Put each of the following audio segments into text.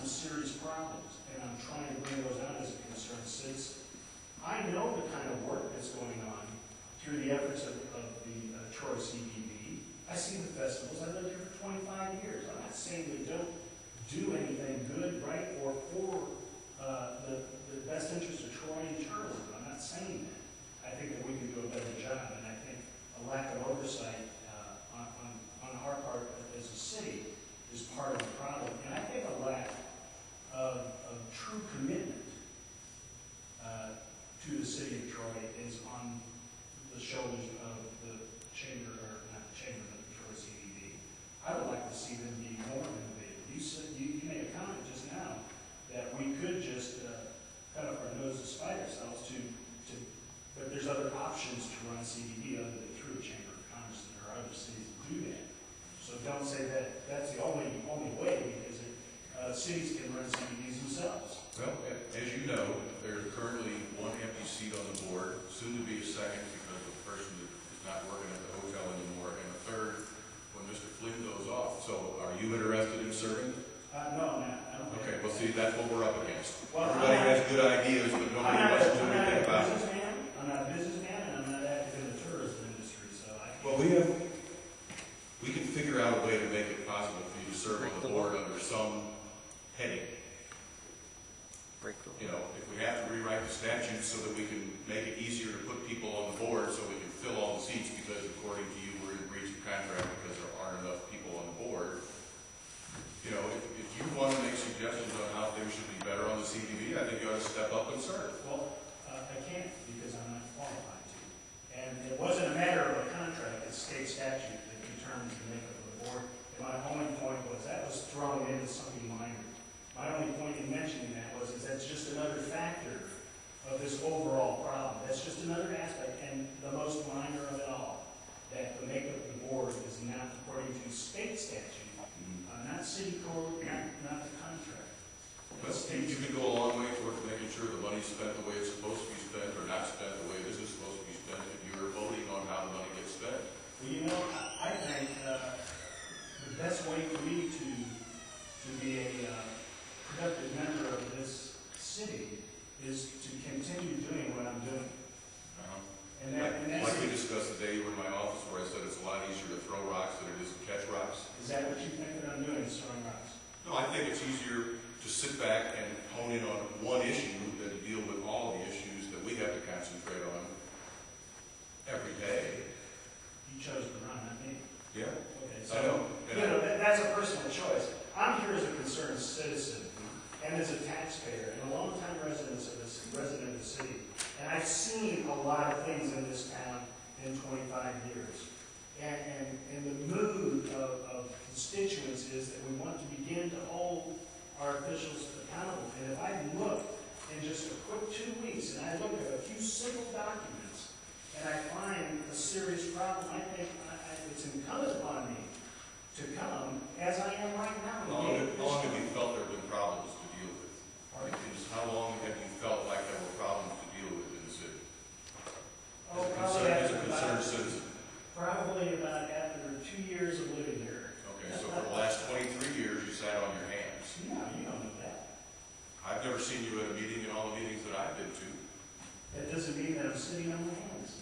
some serious problems, and I'm trying to bring those out as a concerned citizen. I know the kind of work that's going on through the efforts of the Troy CPD. I see the festivals. I lived here for 25 years. I'm not saying they don't do anything good, right, or for the best interest of Troy and tourism. I'm not saying that. I think that we can do a better job, and I think a lack of oversight on our part as a city is part of the problem. And I think a lack of true commitment to the city of Troy is on the shoulders of the chamber, or not the chamber, but the Troy CDD. I would like to see them be more innovative. You said, you made a comment just now that we could just cut up our nose to spite ourselves but there's other options to run CDD other than through the Chamber of Commerce. There are other cities that do that. So don't say that that's the only way, because cities can run CDDs themselves. Well, as you know, there's currently one empty seat on the board, soon to be a second because of the person that is not working at the hotel anymore, and a third when Mr. Flynn goes off. So are you interested in serving? No, I'm not. I don't. Okay, well, see, that's what we're up against. Well, everybody has good ideas, but nobody wants to do anything about it. I'm not a businessman, and I'm not active in the tourism industry, so I can't. Well, we can figure out a way to make it possible for you to serve on the board under some heading. You know, if we have to rewrite the statute so that we can make it easier to put people on the board so we can fill all the seats, because according to you, we're in breach of contract because there aren't enough people on the board. You know, if you want to make suggestions on how things should be better on the CDB, I think you ought to step up and serve. Well, I can't, because I'm not qualified to. And it wasn't a matter of a contract, it's state statute that determines the makeup of the board. And my only point was that was thrown into something minor. My only point in mentioning that was that's just another factor of this overall problem. That's just another aspect, and the most minor of it all, that the makeup of the board is not according to state statute, not city code, not the contract. But you can go a long way toward making sure the money's spent the way it's supposed to be spent, or not spent the way this is supposed to be spent, if you're voting on how the money gets spent. Well, you know, I think the best way for me to be a productive member of this city is to continue doing what I'm doing. And that's like we discussed the day you were in my office, where I said it's a lot easier to throw rocks than it is to catch rocks. Is that what you think that I'm doing, is throwing rocks? No, I think it's easier to sit back and hone in on one issue than to deal with all the issues that we have to concentrate on every day. You chose to run, not me. Yeah, okay, I know. That's a personal choice. I'm here as a concerned citizen and as a taxpayer and a long-time resident of the city. And I've seen a lot of things in this town in 25 years. And the mood of constituents is that we want to begin to hold our officials accountable. And if I look in just a quick 2 weeks, and I look at a few simple documents, and I find a serious problem, I think it's incumbent upon me to come, as I am right now. How long have you felt there have been problems to deal with? How long have you felt like there were problems to deal with in the city? As a concerned citizen. Probably about after 2 years of living here. Okay, so for the last 23 years you sat on your hands. No, you don't know that. I've never seen you at a meeting in all the meetings that I've been to. That doesn't mean that I'm sitting on my hands.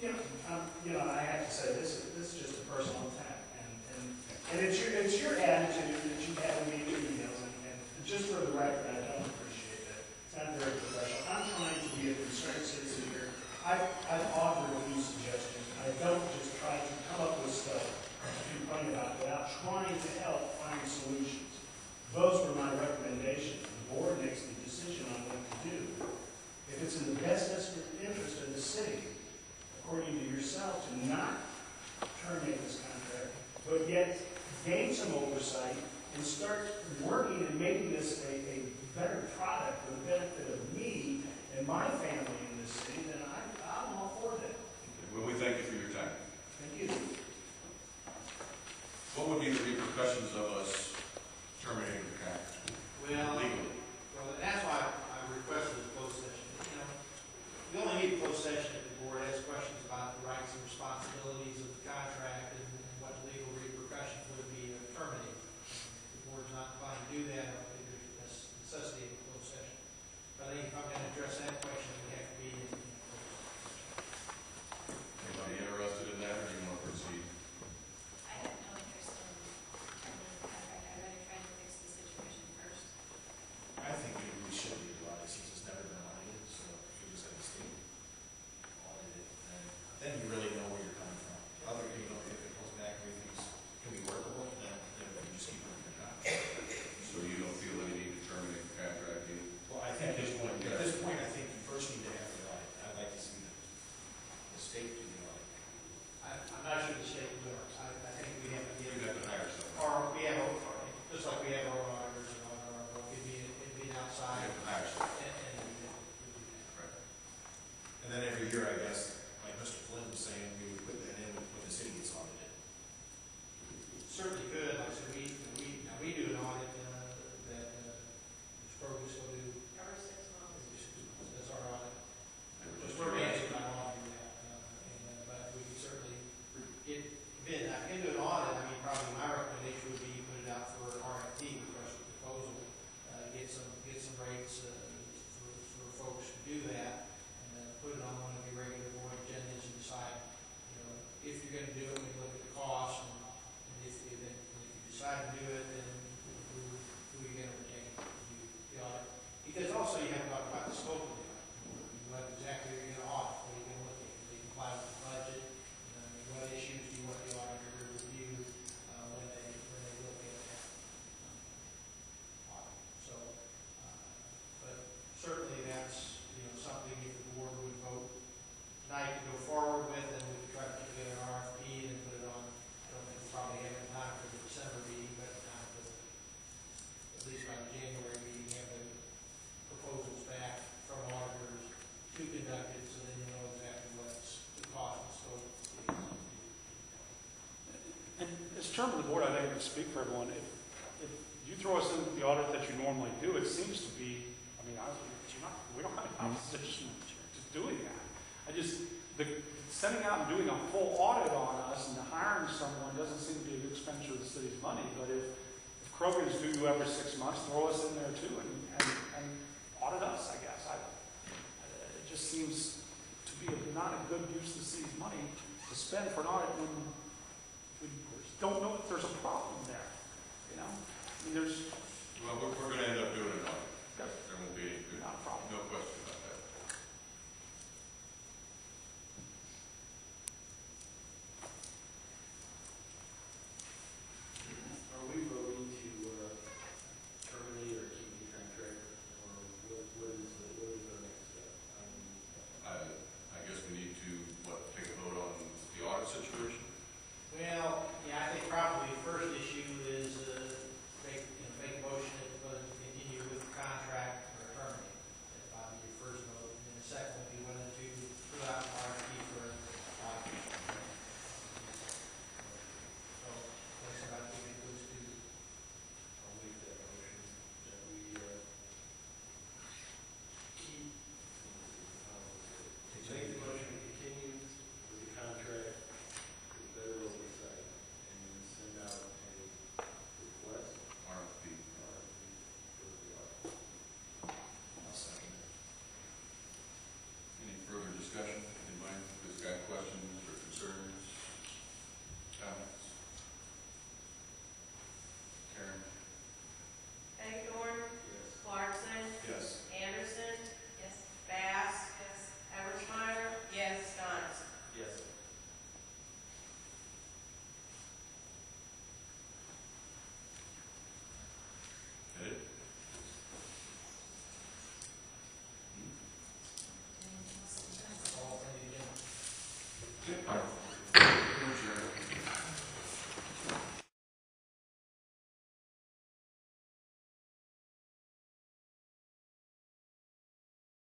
I have to say, this is just a personal attack. And it's your attitude that you have in me emails, and just for the record, I don't appreciate that. It's not very professional. I'm trying to be a concerned citizen here. I've offered a few suggestions. I don't just try to come up with stuff to complain about without trying to help find solutions. Those were my recommendations. The board makes the decision on what to do. If it's in the best interest of the city, according to yourself, to not terminate this contract, but yet gain some oversight and start working and making this a better product for the benefit of me and my family in this city, then I'm all for that. Well, we thank you for your time. Thank you. What would be the repercussions of us terminating the contract? Legally. Well, that's why I requested a closed session. We only need a closed session if the board has questions about the rights and responsibilities of the contract and what legal repercussions would be terminated. If the board's not inclined to do that, I think maybe we should do the audit since it's never been audited, so if you just have a state audit it, then you really know where you're coming from. Other, you know, if it comes back, everything's, can be workable, then we can just keep working the contract. So you don't feel any need to terminate the contract, do you? Well, I think at this point, I think you first need to have the audit. I'd like to see the state do the audit. I'm not sure the state will. I think we have to You'd get, have to hire someone. or we have, just like we have our auditors and all our, it'd be an You outside. have to hire someone. And we do that. Right. And then every year, I guess, like Mr. Flynn was saying, we would put that in when the city gets audited. Certainly could, like I said, we do an audit, that, Mr. Fergus will do. Every 6 months. That's our audit. They were Just just we're doing managing by law to do that, but we can certainly get bid. Now, into an audit, I mean, probably my recommendation would be put it out for RFP, request for proposal, get some rates, for folks to do that, and put it on one of your regular board agendas and decide, if you're gonna do it, we look at the cost, and if you decide to do it, then who are you gonna retain to do the audit? Because also you have to talk about the scope of the audit. What exactly are you gonna audit, what are you gonna look at? Do they comply with the budget? What issues do you want the auditor to review, when they look at that? Audit. So, but certainly that's, something if the board would vote tonight to go forward with, and we could try to put together an RFP and put it on. I don't think we probably have enough time for the December meeting, but time for, at least by the January meeting, have the proposals back from auditors to conduct it, so then you know exactly what's the cost and scope is. And as chairman of the board, I think I can speak for everyone. If you throw us in the audit that you normally do, it seems to be, I mean, honestly, we don't have any opposition to doing that. Sending out and doing a full audit on us and hiring someone doesn't seem to be a good expenditure of the city's money. But if Kroger's due every 6 months, throw us in there too and audit us, I guess. It just seems to be not a good use of the city's money to spend for an audit when we don't know if there's a problem there. I mean, there's